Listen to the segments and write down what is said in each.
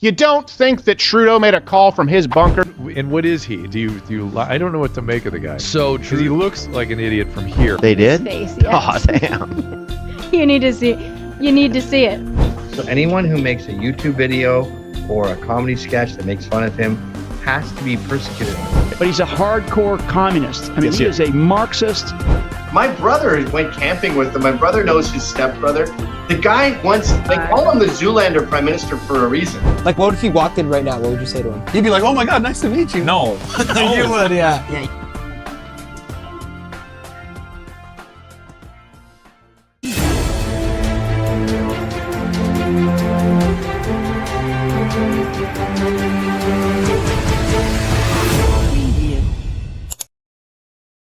You don't think that Trudeau made a call from his bunker? And what is he? Do you I don't know what to make of the guy. So because he looks like an idiot from here. They did? Face, yes. Oh, damn. You need to see. You need to see it. So anyone who makes a YouTube video or a comedy sketch that makes fun of him has to be persecuted. But he's a hardcore communist. I mean, he is a Marxist. My brother went camping with him. My brother knows his stepbrother. The guy once, they call him the Zoolander prime minister for a reason. Like, what if he walked in right now? What would you say to him? He'd be like, oh my God, nice to meet you. No. You would, yeah.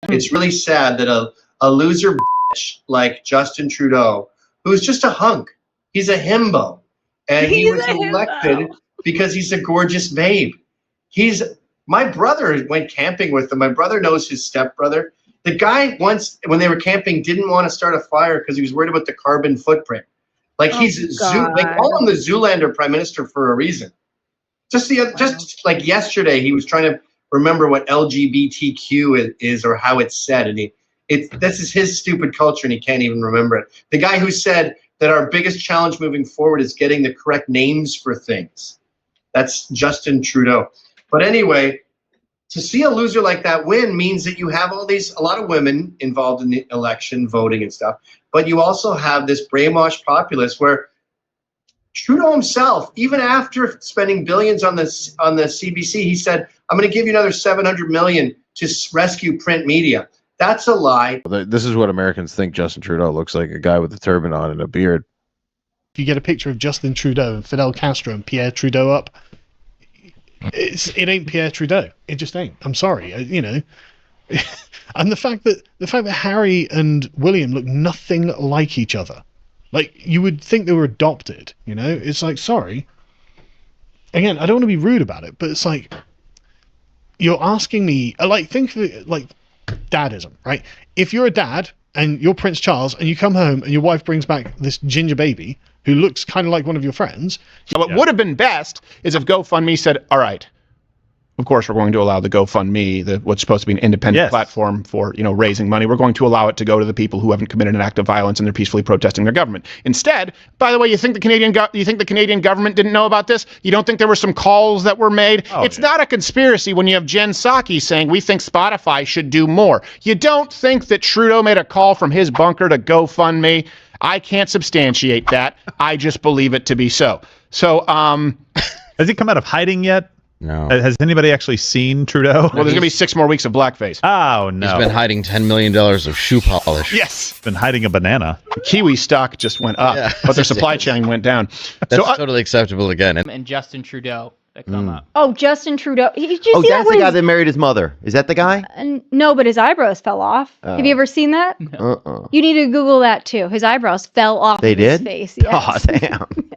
It's really sad that a loser bitch like Justin Trudeau, who's just a hunk, he's a himbo, and he was elected because he's a gorgeous babe. My brother went camping with him. My brother knows his stepbrother. The guy once, when they were camping, didn't want to start a fire because he was worried about the carbon footprint. Like they call him the Zoolander prime minister for a reason. Just like yesterday, he was trying to remember what LGBTQ is or how it's said, and this is his stupid culture, and he can't even remember it. The guy who said that our biggest challenge moving forward is getting the correct names for things. That's Justin Trudeau. But anyway, to see a loser like that win means that you have a lot of women involved in the election, voting and stuff, but you also have this brainwashed populace where Trudeau himself, even after spending billions on the CBC, he said, I'm going to give you another $700 million to rescue print media. That's a lie. This is what Americans think Justin Trudeau looks like, a guy with a turban on and a beard. If you get a picture of Justin Trudeau and Fidel Castro and Pierre Trudeau up, it ain't Pierre Trudeau. It just ain't. I'm sorry, you know. And the fact that Harry and William look nothing like each other. Like, you would think they were adopted, you know? It's like, sorry. Again, I don't want to be rude about it, but it's like, you're asking me, like, think of it like dadism, right? If you're a dad and you're Prince Charles and you come home and your wife brings back this ginger baby who looks kind of like one of your friends. So what would have been best is if GoFundMe said, all right, of course, we're going to allow the GoFundMe, what's supposed to be an independent platform for, raising money. We're going to allow it to go to the people who haven't committed an act of violence and they're peacefully protesting their government. Instead, by the way, you think the Canadian government didn't know about this? You don't think there were some calls that were made? It's not a conspiracy when you have Jen Psaki saying we think Spotify should do more. You don't think that Trudeau made a call from his bunker to GoFundMe? I can't substantiate that. I just believe it to be so. So, has he come out of hiding yet? No. Has anybody actually seen Trudeau? Well, there's going to be 6 more weeks of blackface. Oh, no. He's been hiding $10 million of shoe polish. Yes. Been hiding a banana. Kiwi stock just went up, but their supply chain went down. That's totally acceptable again. And Justin Trudeau that come up. Oh, Justin Trudeau. That's the guy that married his mother. Is that the guy? No, but his eyebrows fell off. Have you ever seen that? No. You need to Google that too. His eyebrows fell off his face. Yes. Oh, damn.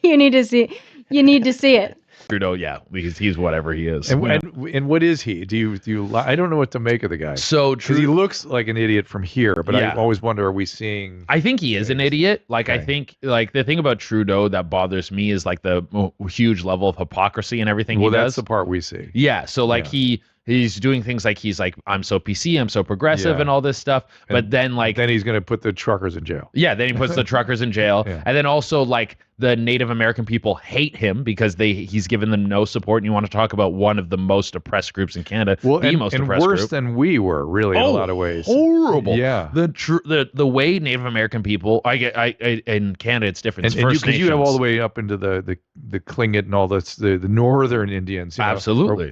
You need to see. You need to see it. Trudeau, yeah, because he's whatever he is. And what is he? Do you I don't know what to make of the guy. So because he looks like an idiot from here, but Yeah. I always wonder, are we seeing? I think he is an idiot. Like, I think, like, the thing about Trudeau that bothers me is like the huge level of hypocrisy and everything he does. Well, that's the part we see. Yeah. So like he's doing things like he's like, I'm so PC, I'm so progressive, and all this stuff. But then he's going to put the truckers in jail. Yeah, then he puts the truckers in jail, and then also like the Native American people hate him because he's given them no support. And you want to talk about one of the most oppressed groups in Canada, most oppressed worse group. than we were, really, in a lot of ways. Horrible. Yeah. The way Native American people, in Canada, it's different. It's First Nations. You have all the way up into the Tlingit and all this, the northern Indians. Absolutely.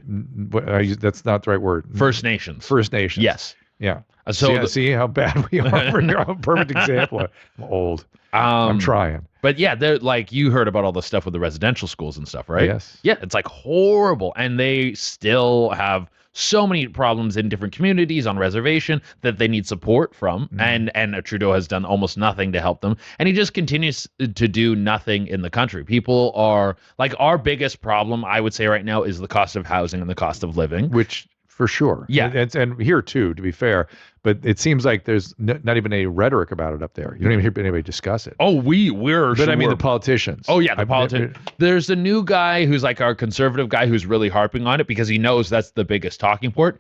That's not the right word. First Nations. First Nations. Yes. Yeah. So see how bad we are. We're a perfect example. I'm old. I'm trying. But yeah, they're like, you heard about all the stuff with the residential schools and stuff, right? Yes. Yeah, it's like horrible. And they still have so many problems in different communities on reservation that they need support from. And Trudeau has done almost nothing to help them. And he just continues to do nothing in the country. People are like, our biggest problem, I would say right now, is the cost of housing and the cost of living. Which For sure. Yeah. And here too, to be fair. But it seems like there's not even a rhetoric about it up there. You don't even hear anybody discuss it. Oh, we're. But I mean the politicians. Oh yeah, the politicians. There's a new guy who's like our conservative guy who's really harping on it because he knows that's the biggest talking point.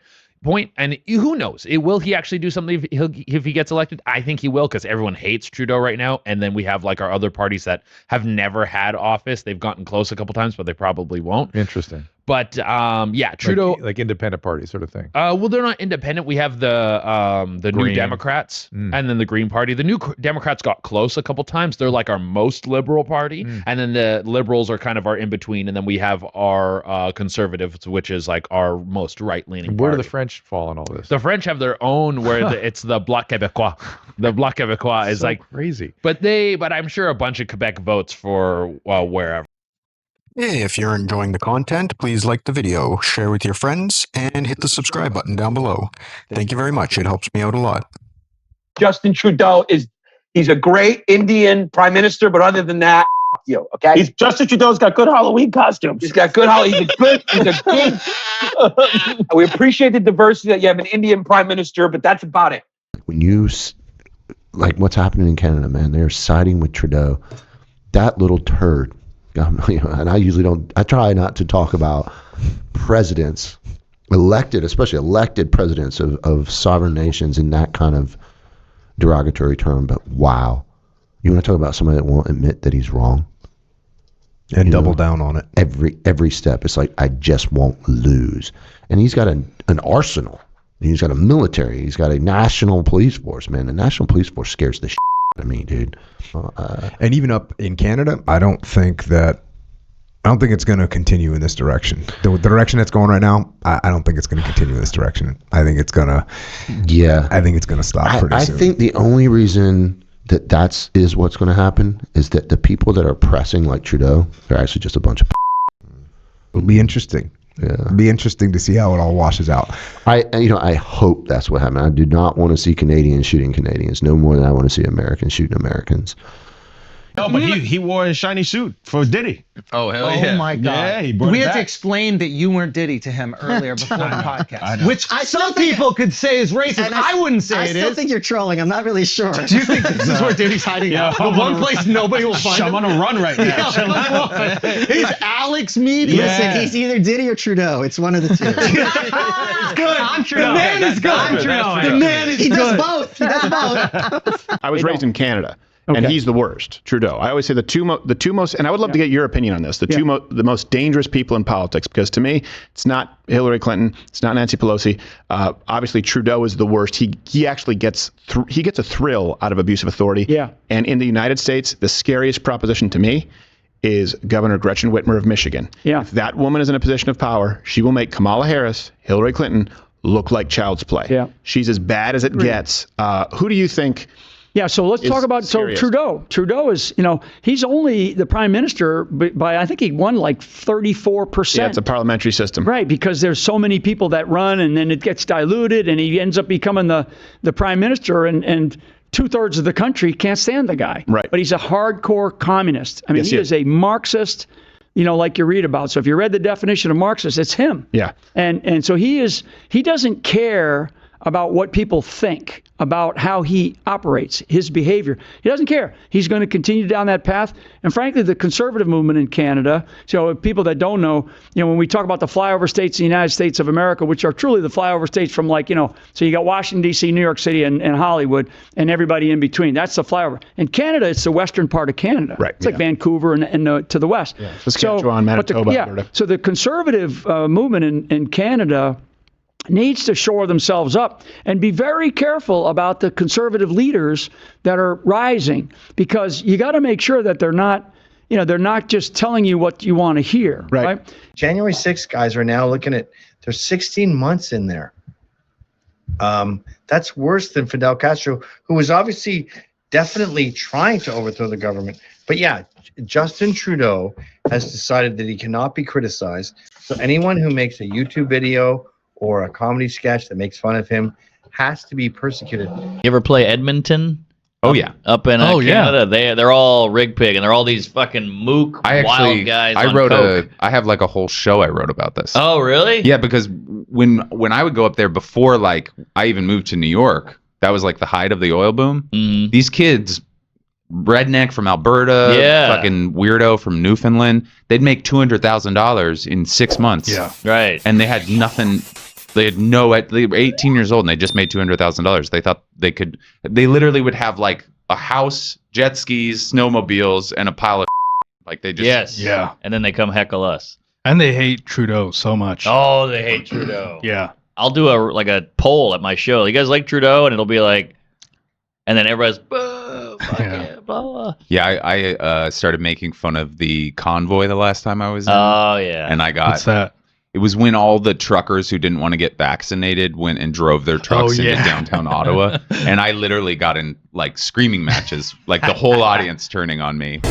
And who knows? Will he actually do something if he gets elected? I think he will because everyone hates Trudeau right now. And then we have like our other parties that have never had office. They've gotten close a couple times, but they probably won't. Interesting. But yeah, Trudeau, like independent party sort of thing. Well, they're not independent. We have the New Democrats and then the Green Party. The New Democrats got close a couple times. They're like our most liberal party, and then the Liberals are kind of our in between, and then we have our Conservatives, which is like our most right leaning. Where do the French fall in all this? The French have their own where it's the Bloc Québécois. The Bloc Québécois is so like crazy, but I'm sure a bunch of Quebec votes for wherever. Hey, if you're enjoying the content, please like the video, share with your friends, and hit the subscribe button down below. Thank you very much. It helps me out a lot. Justin Trudeau he's a great Indian prime minister, but other than that, you, okay? Justin Trudeau's got good Halloween costumes. He's got good Halloween. He's a good. We appreciate the diversity that you have an Indian prime minister, but that's about it. When you, like what's happening in Canada, man, they're siding with Trudeau. That little turd. And I try not to talk about presidents, especially elected presidents of sovereign nations in that kind of derogatory term, but wow. You want to talk about somebody that won't admit that he's wrong? And double down on it. Every step. It's like, I just won't lose. And he's got an arsenal. He's got a military. He's got a national police force, man. The national police force scares the shit out of me, dude. And even up in Canada, I don't think it's going to continue in this direction. The direction it's going right now, I don't think it's going to continue in this direction. I think it's going to. Yeah. I think it's going to stop pretty soon. I think the only reason that is what's going to happen is that the people that are pressing like Trudeau, they're actually just a bunch of. It'll be interesting. Yeah. It'll be interesting to see how it all washes out. I hope that's what happened. I do not want to see Canadians shooting Canadians no more than I want to see Americans shooting Americans. No, but he wore a shiny suit for Diddy. Oh, hell yeah. Oh, my God. Yeah, he brought We it had to back. explain that you weren't Diddy to him earlier before the podcast. Which Some people could say is racist. I wouldn't say it is. I still think you're trolling. I'm not really sure. Do you think this is where Diddy's hiding out? The one place nobody will find him? I'm on a run right now. He's Alex Media. Listen, he's either Diddy or Trudeau. It's one of the two. It's good. I'm Trudeau. The man is good. I'm Trudeau. The man is good. He does both. He does both. I was raised in Canada. Okay. And he's the worst, Trudeau. I always say the two most, and I would love to get your opinion on this, the most dangerous people in politics, because to me, it's not Hillary Clinton, it's not Nancy Pelosi. Obviously, Trudeau is the worst. He actually gets a thrill out of abuse of authority. Yeah. And in the United States, the scariest proposition to me is Governor Gretchen Whitmer of Michigan. Yeah. If that woman is in a position of power, she will make Kamala Harris, Hillary Clinton, look like child's play. Yeah. She's as bad as it gets. Who do you think? Yeah, so let's talk about Trudeau. Trudeau is, he's only the prime minister by I think he won like 34%. Yeah, it's a parliamentary system. Right, because there's so many people that run and then it gets diluted and he ends up becoming the prime minister and 2/3 of the country can't stand the guy. Right. But he's a hardcore communist. I mean, he is a Marxist, like you read about. So if you read the definition of Marxist, it's him. Yeah. And so he doesn't care about what people think, about how he operates, his behavior. He doesn't care. He's going to continue down that path. And frankly, the conservative movement in Canada, so people that don't know, when we talk about the flyover states in the United States of America, which are truly the flyover states from so you got Washington, D.C., New York City, and Hollywood, and everybody in between. That's the flyover. In Canada, it's the western part of Canada. Right. It's like Vancouver and to the west. Yeah. Saskatchewan, Manitoba, Alberta. So the conservative movement in Canada needs to shore themselves up and be very careful about the conservative leaders that are rising, because you got to make sure that they're not just telling you what you want to hear. Right. January 6th guys are now looking at, there's 16 months in there. That's worse than Fidel Castro, who was obviously definitely trying to overthrow the government. But yeah, Justin Trudeau has decided that he cannot be criticized. So anyone who makes a YouTube video or a comedy sketch that makes fun of him has to be persecuted. You ever play Edmonton Oh yeah, up in Canada, they're all rig pig, and they're all these fucking mook wild guys. I on wrote coke. I have like a whole show I wrote about this. Oh really? Yeah, because when I would go up there before like I even moved to New York, that was like the height of the oil boom. Mm-hmm. These kids, redneck from Alberta, fucking weirdo from Newfoundland, they'd make $200,000 in 6 months. Yeah, right. And they had nothing. They had they were 18 years old and they just made $200,000. They thought they literally would have like a house, jet skis, snowmobiles, and a pile of like they just and then they come heckle us. And they hate Trudeau so much. Oh, they hate Trudeau. Yeah. I'll do a poll at my show. You guys like Trudeau? And it'll be like, and then everybody's boo, fuck yeah, blah blah. Yeah, I started making fun of the convoy the last time I was in. Oh yeah. And I got What's that? It was when all the truckers who didn't want to get vaccinated went and drove their trucks into downtown Ottawa. And I literally got in like screaming matches, like the whole audience turning on me.